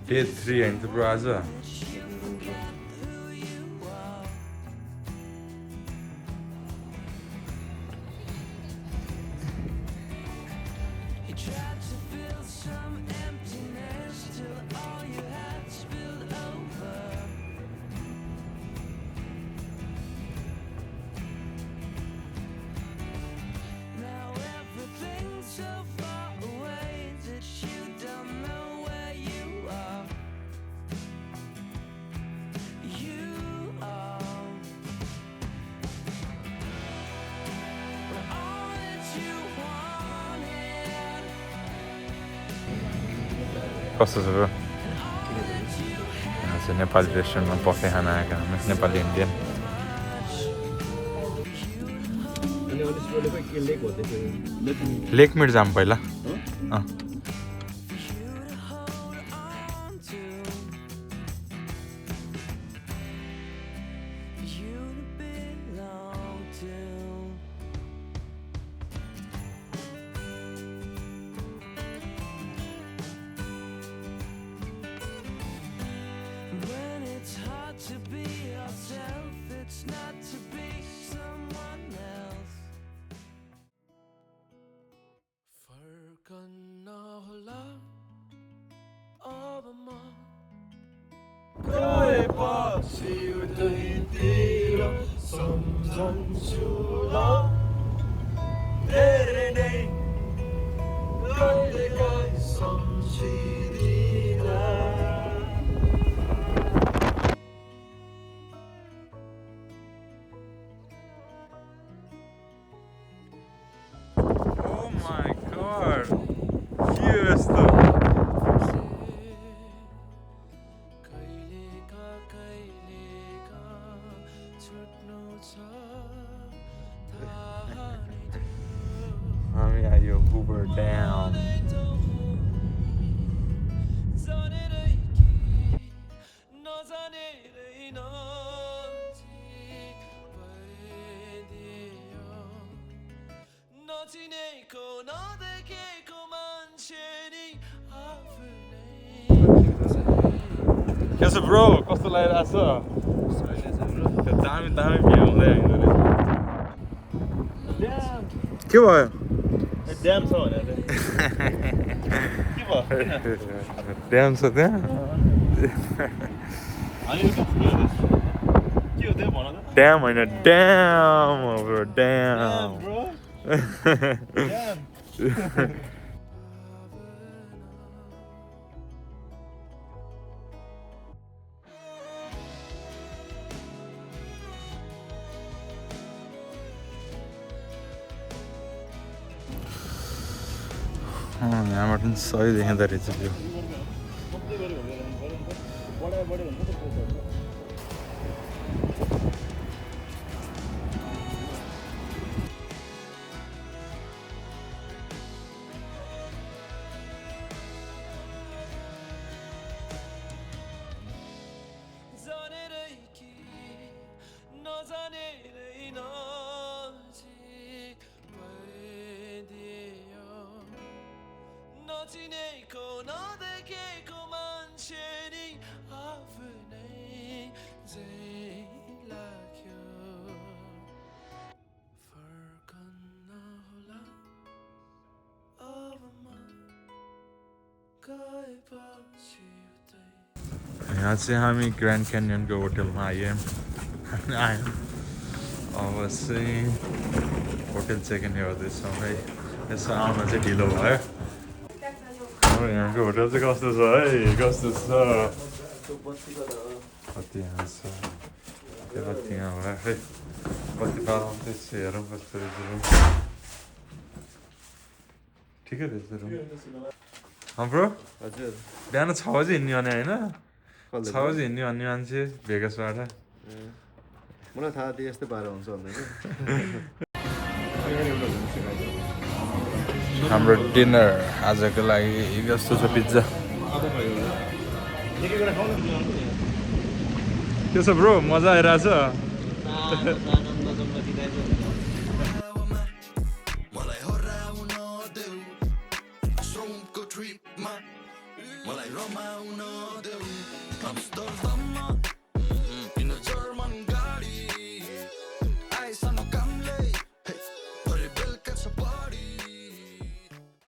Day 3 and the Braza. कस्तो छ bro? यहाँ चाहिँ नेपाली रेस्टुरेन्टमा पकाइ खाना आएका हामी नेपाली इन्डियन लेक मिट जाऊँ पहिला Hoover down. Yes, bro. Costa light asa. The time view there. Damn. के भयो? ड्याम छ भने के भयो? ड्याम छ त्यहाँ? के हो त्यहाँ भन त? ड्याम हैन ड्याम हो ब्रो ड्याम. ड्याम. यहाँबाट पनि सही देखिँदो रहेछ त्यो. यहाँ चाहिँ हामी ग्रान्ड क्यान्यनको होटलमा आयौँ. अब चाहिँ होटल चेक इन गर्दैछौँ है. यसो आउन चाहिँ ढिलो भयो. यहाँको होटल चाहिँ कस्तो छ है? कस्तो छ? कति यहाँ छ? कति यहाँ भयो है? कति पाउँदैछ हेरौँ कस्तो रहेछ रुम. ठिकै रहेछ रुम. हाम्रो हजुर बिहान 6 बजी हिँड्ने भने होइन कसले 6 बजी हिँड्ने भन्ने मान्छे भेगासबाट मलाई थाहा थियो यस्तै पारा हुन्छ भनेर हाम्रो डिनर आजको लागि यस्तो छ पिज्जा के छ ब्रो मजा आइरहेछ मलाई रमाउन देऊ